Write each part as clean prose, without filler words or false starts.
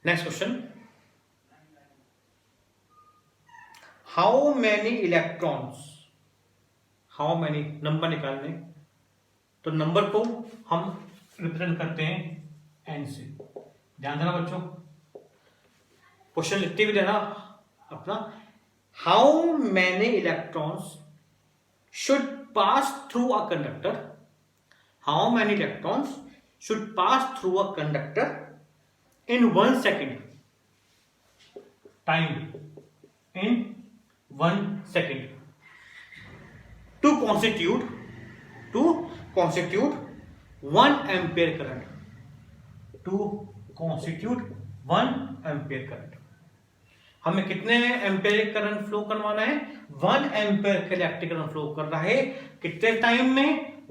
Next question, how many electrons, how many number निकालने, तो number को हम रिप्रेजेंट करते हैं एन से। ध्यान देना बच्चों, क्वेश्चन लिखते भी देना अपना, how many electrons should pass through a conductor, how many electrons should pass through a conductor in 1 second, time in 1 second to constitute 1 ampere current, to constitute 1 ampere current। हमें कितने एम्पेयर करंट फ्लो करवाना है? 1 ampere का electric current flow कर रहा है कितने time में?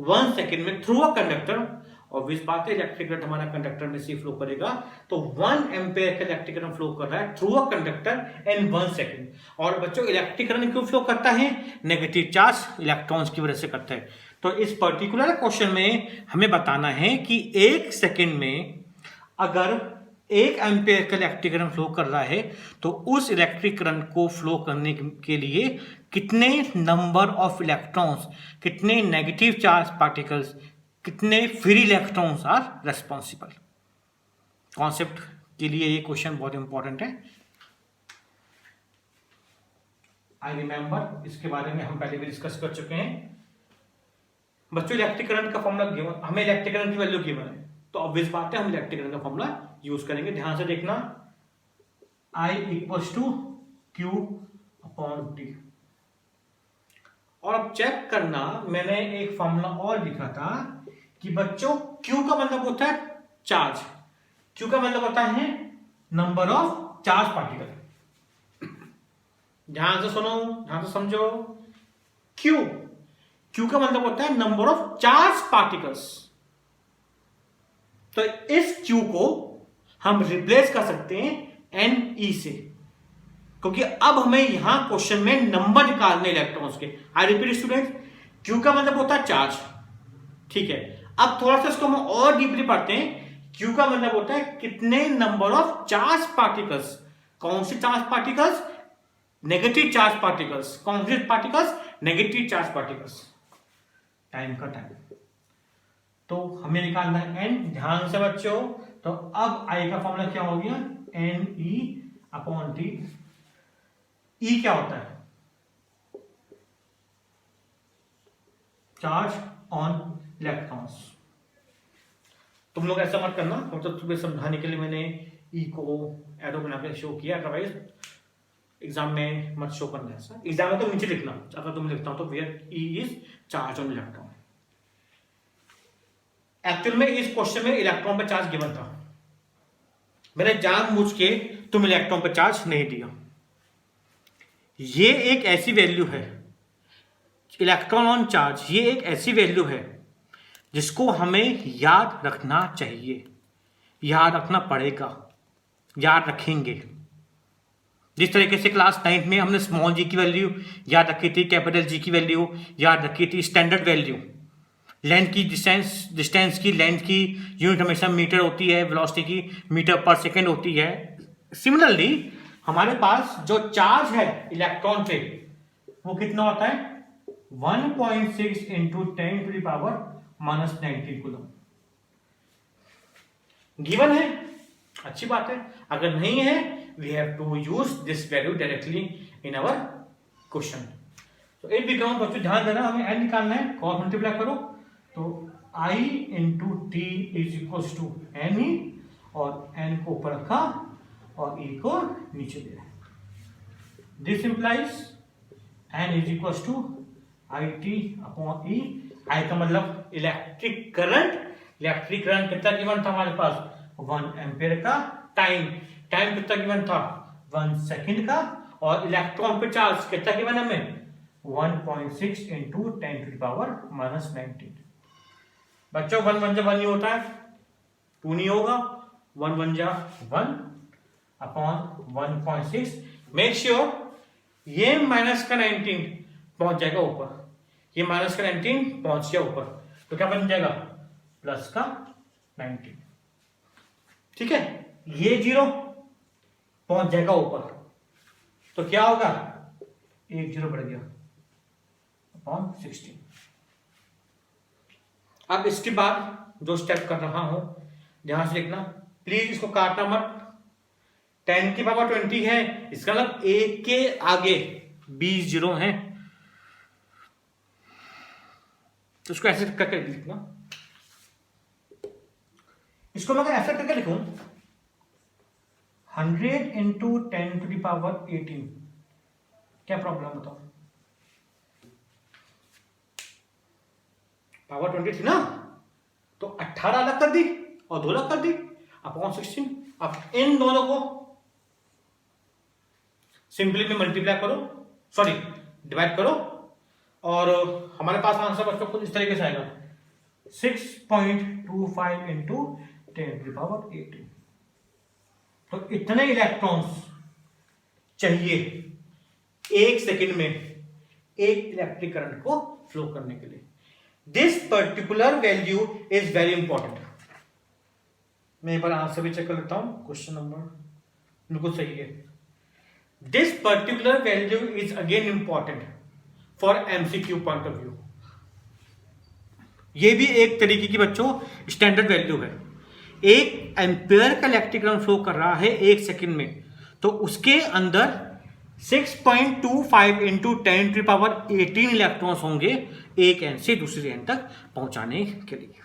1 सेकेंड में, थ्रू अ कंडक्टर। ऑब्वियस बात है, इलेक्ट्रिक करंट हमारा कंडक्टर में से फ्लो करेगा, तो 1 एम्पेयर का इलेक्ट्रिक करंट फ्लो कर रहा है through a conductor in 1 second. और बच्चों इलेक्ट्रिक करंट क्यों फ्लो करता है? नेगेटिव चार्ज इलेक्ट्रॉन्स की वजह से करता है। तो इस पर्टिकुलर क्वेश्चन में हमें बताना है कि 1 सेकेंड में अगर 1 एम्पेयर का इलेक्ट्रिक करंट फ्लो कर रहा है तो उस इलेक्ट्रिक करंट को फ्लो करने के लिए कितने नंबर ऑफ इलेक्ट्रॉन्स, कितने नेगेटिव चार्ज पार्टिकल्स, कितने free electrons are responsible. Concept के लिए ये क्वेश्चन बहुत इंपॉर्टेंट है। आई रिमेंबर, इसके बारे में हम पहले भी डिस्कस कर चुके हैं बच्चों। इलेक्ट्रिक करंट का फॉर्मूला गिवन, हमें इलेक्ट्रिक करंट की वैल्यू गिवन है, तो ऑब्वियस बात है हम इलेक्ट्रिक करंट का फॉर्मूला यूज करेंगे। ध्यान से देखना, I equals to Q upon T। और अब चेक करना, मैंने एक फॉर्मूला और लिखा था कि बच्चों Q का मतलब होता है चार्ज, Q का मतलब होता है नंबर ऑफ चार्ज पार्टिकल। ध्यान से सुनो, ध्यान से समझो, Q का मतलब होता है नंबर ऑफ चार्ज पार्टिकल्स। तो इस Q को हम रिप्लेस कर सकते हैं Ne से, क्योंकि अब हमें यहां क्वेश्चन में नंबर निकालने इलेक्ट्रॉन्स के। आई रिपीट स्टूडेंट, Q का मतलब होता है चार्ज, ठीक है। अब थोड़ा सा इसको हम और डीपली पढ़ते हैं। Q का मतलब होता है कितने नंबर ऑफ चार्ज पार्टिकल्स। कौन से charge particles? Negative charge particles. कौन से particles? Negative charge particles. Time का टाइम, तो हमें निकालना है n। ध्यान से बच्चों, तो अब I का फॉर्मूला क्या हो गया? Ne upon T। E क्या होता है? Charge on electrons. तुम लोग ऐसा मत करना, मतलब तुम्हें समझाने के लिए मैंने E को एरो बना के शो किया, अदरवाइज एग्जाम में मत शो करना ऐसा। एग्जाम में तो नीचे लिखना, अगर तुम लिखता हो तो where E is charge on electron. Actual में इस क्वेश्चन में इलेक्ट्रॉन पर चार्ज गिवन था, मैंने जानबूझ के तुम इलेक्ट्रॉन पर चार्ज नहीं दिया। ये एक ऐसी वैल्यू है, इलेक्ट्रॉन ऑन चार्ज, ये एक ऐसी वैल्यू है जिसको हमें याद रखना चाहिए, याद रखना पड़ेगा, याद रखेंगे। जिस तरीके से क्लास 9 में हमने स्मॉल जी की वैल्यू याद रखी थी, कैपिटल जी की वैल्यू याद रखी थी, स्टैंडर्ड वैल्यू, लेंथ की डिस्टेंस की लेंथ की यूनिट हमेशा मीटर होती है, वेलोसिटी की मीटर पर सेकेंड होती है। सिमिलरली हमारे पास जो चार्ज है इलेक्ट्रॉन पे वो कितना होता है? 1.6 into 10 to the power -19 coulomb. Given है, अच्छी बात है। अगर नहीं है, we have to use this value directly in our question. तो एक भी काम बच्चों ध्यान देना, हमें n निकालना है, क्रॉस मल्टीप्लाई करो, तो I into T is equal to n e, और n को ऊपर रखा और e को नीचे दे रहा है। This implies n is equal to I T upon E. I का मतलब इलेक्ट्रिक करंट, इलेक्ट्रिक करंट कितना गिवन था हमारे पास? 1 एम्पियर का। टाइम, टाइम कितना गिवन था? 1 सेकेंड का। और इलेक्ट्रॉन पे चार्ज कितना गिवन है हमें? 1.6 इंटू 10 टू द पावर -19। बच्चों 1 1 जा 1 नहीं होता है, 2 नहीं होगा, 1 1 जा 1 अपॉन 1.6। मेक श्योर ये माइनस का 19 पहुंच जाएगा ऊपर, ये माइनस का 19 पहुंच गया ऊपर, तो क्या बन जाएगा? प्लस का 19। ठीक है, ये 0 पहुंच जाएगा ऊपर, तो क्या होगा, 1 0 बढ़ गया अपॉन 16। अब इसके बाद जो स्टेप कर रहा हूं ध्यान से लिखना, प्लीज इसको काटना मत। 10 की पावर 20 है, इसका मतलब 1 के आगे 20 जीरो हैं, तो इसको ऐसे करके लिखना। इसको मैं अगर ऐसे करके लिखूं 100 इंटू 10 टू द पावर 18, क्या प्रॉब्लम बताओ, पावर 20 थी ना, तो 18 अलग कर दी और 2 अलग कर दी अपॉन 16। अब इन दोनों को सिंपली में मल्टीप्लाई करो, सॉरी डिवाइड करो, और हमारे पास आंसर बच्चों कुछ इस तरीके से आएगा 6.25 इंटू 10 टू द पावर 18। तो इतने इलेक्ट्रॉन्स चाहिए 1 सेकंड में एक इलेक्ट्रिक करंट को फ्लो करने के लिए। This particular value is very important. मैं एक बार आंसर भी चेक कर लेता हूं, क्वेश्चन नंबर बिल्कुल सही है। This particular value is again important for MCQ point of view. ये भी एक तरीके की बच्चों स्टैंडर्ड वैल्यू है। 1 एम्पेयर का इलेक्ट्रिक करंट फ्लो कर रहा है 1 सेकंड में, तो उसके अंदर 6.25 into 10 to the power 18 electrons होंगे एक एंड से दूसरे एंड तक पहुंचाने के लिए।